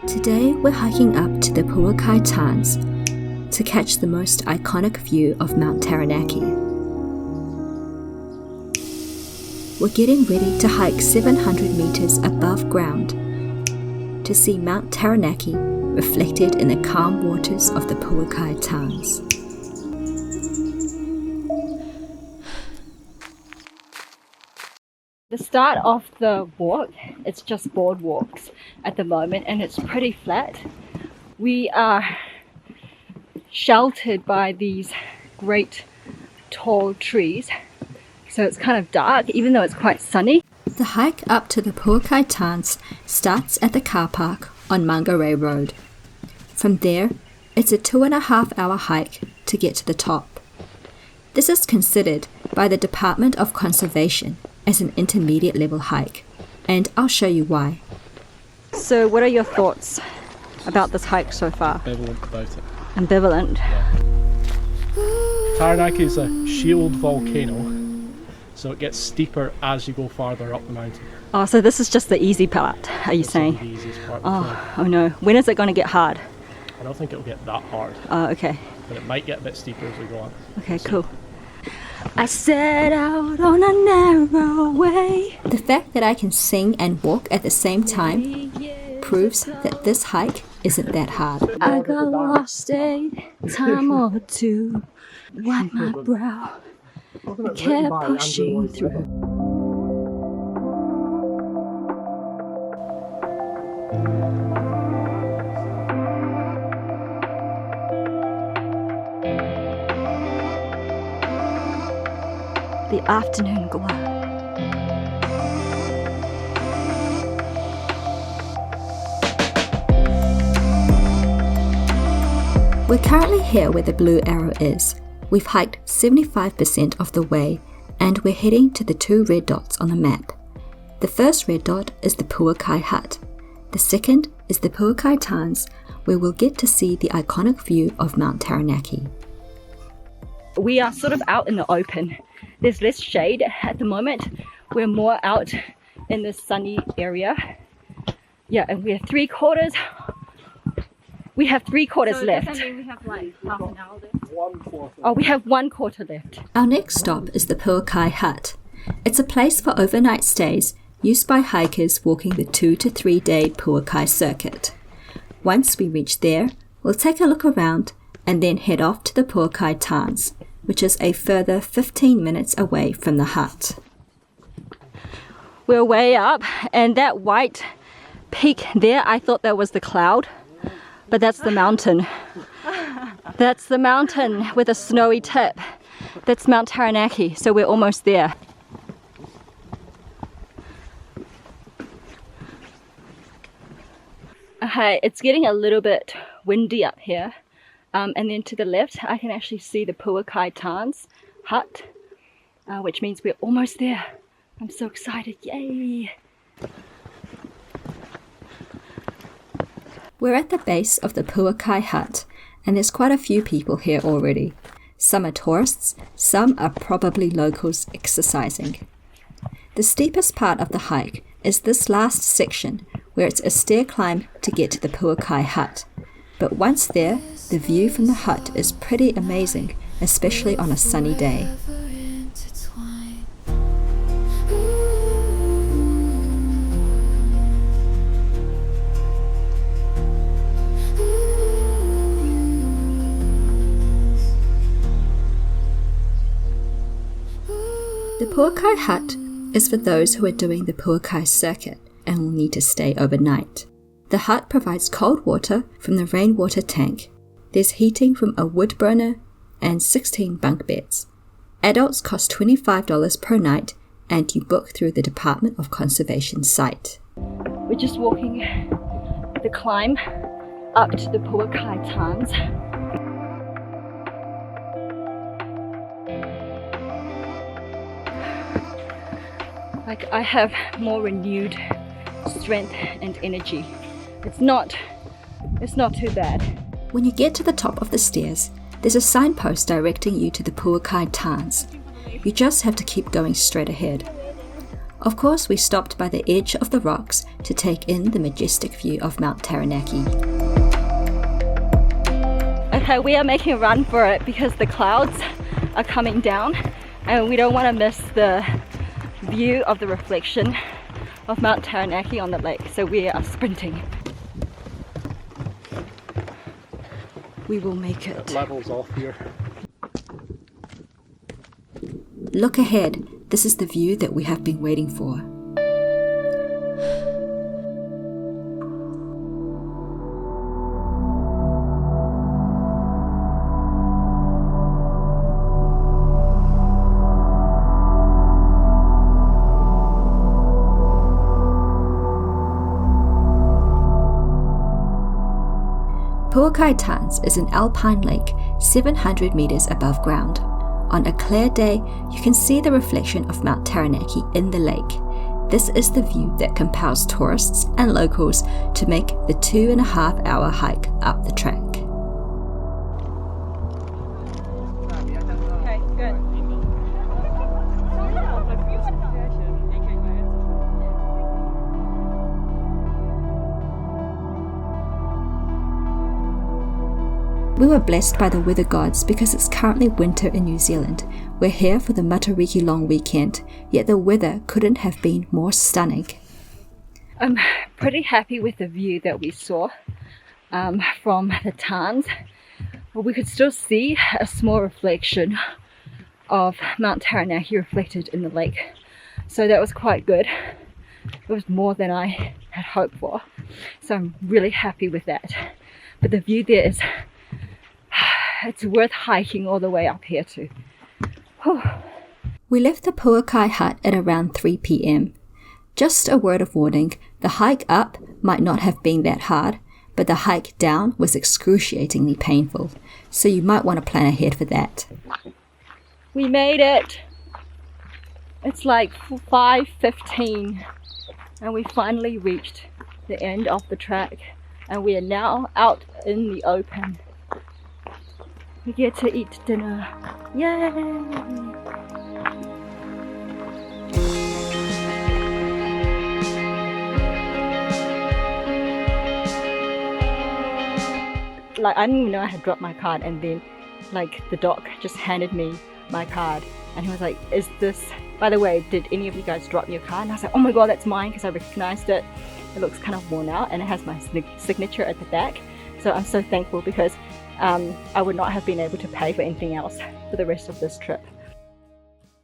Today we're hiking up to the Pouakai Tarns to catch the most iconic view of Mt Taranaki. We're getting ready to hike 700 meters above ground to see Mt Taranaki reflected in the calm waters of the Pouakai Tarns. The start of the walk, it's just boardwalks at the moment and it's pretty flat. We are sheltered by these great tall trees, so it's kind of dark even though it's quite sunny. The hike up to the Pouakai Tarns starts at the car park on Mangorei Road. From there, it's a 2.5-hour hike to get to the top. This is considered by the Department of Conservation as an intermediate level hike, and I'll show you why. So what are your thoughts about this hike so far? Ambivalent about it. Ambivalent? Yeah. Taranaki is a shield volcano, so it gets steeper as you go farther up the mountain. Oh, so this is just the easy part, are you saying? The easiest part. Oh no. When is it going to get hard? I don't think it'll get that hard. Oh, okay. But it might get a bit steeper as we go on. Okay, cool. I set out on a narrow way. The fact that I can sing and walk at the same time proves that this hike isn't that hard. I got lost a time or two, wiped my brow, and kept pushing through. The afternoon glow. We're currently here where the blue arrow is. We've hiked 75% of the way and we're heading to the 2 red dots on the map. The first red dot is the Pouakai Hut. The second is the Pouakai Tarns, where we'll get to see the iconic view of Mt Taranaki. We are sort of out in the open. There's less shade at the moment. We're more out in the sunny area. Yeah, and we have 3/4. We have 3/4 left. Does that mean we have like half an hour left? 1/4. Oh, we have 1/4 left. Our next stop is the Pouakai Hut. It's a place for overnight stays used by hikers walking the 2 to 3 day Pouakai circuit. Once we reach there, we'll take a look around and then head off to the Pouakai Tarns, which is a further 15 minutes away from the hut. We're way up, and that white peak there, I thought that was the cloud, but that's the mountain. That's the mountain with a snowy tip. That's Mt Taranaki, so we're almost there. Hi, it's getting a little bit windy up here. And then to the left, I can actually see the Pouakai Tarns hut, which means we're almost there. I'm so excited, yay! We're at the base of the Pouakai Hut, and there's quite a few people here already. Some are tourists, some are probably locals exercising. The steepest part of the hike is this last section, where it's a stair climb to get to the Pouakai Hut. But once there, the view from the hut is pretty amazing, especially on a sunny day. The Pouakai Hut is for those who are doing the Pouakai circuit and will need to stay overnight. The hut provides cold water from the rainwater tank. There's heating from a wood burner and 16 bunk beds. Adults cost $25 per night and you book through the Department of Conservation site. We're just walking the climb up to the Pouakai Tarns. Like, I have more renewed strength and energy. It's not too bad. When you get to the top of the stairs, there's a signpost directing you to the Pouakai Tarns. You just have to keep going straight ahead. Of course, we stopped by the edge of the rocks to take in the majestic view of Mt Taranaki. Okay, we are making a run for it because the clouds are coming down and we don't want to miss the view of the reflection of Mt Taranaki on the lake, so we are sprinting. We will make it. It levels off here. Look ahead, this is the view that we have been waiting for. Pouakai Tarns is an alpine lake 700 meters above ground. On a clear day, you can see the reflection of Mt Taranaki in the lake. This is the view that compels tourists and locals to make the 2.5-hour hike up the track. Okay, good. We were blessed by the weather gods because it's currently winter in New Zealand. We're here for the Matariki long weekend, yet the weather couldn't have been more stunning. I'm pretty happy with the view that we saw from the Tarns. But we could still see a small reflection of Mt Taranaki reflected in the lake. So that was quite good. It was more than I had hoped for. So I'm really happy with that. But the view there is, it's worth hiking all the way up here too. Whew. We left the Pouakai Hut at around 3 p.m. Just a word of warning, the hike up might not have been that hard, but the hike down was excruciatingly painful, so you might want to plan ahead for that. We made it! It's like 5:15 and we finally reached the end of the track and we are now out in the open. We get to eat dinner. Yay! Like, I didn't even know I had dropped my card, and then like the doc just handed me my card and he was like, is this, by the way, did any of you guys drop your card? And I was like, oh my god, that's mine, because I recognized it. It looks kind of worn out and it has my signature at the back. So I'm so thankful because I would not have been able to pay for anything else for the rest of this trip.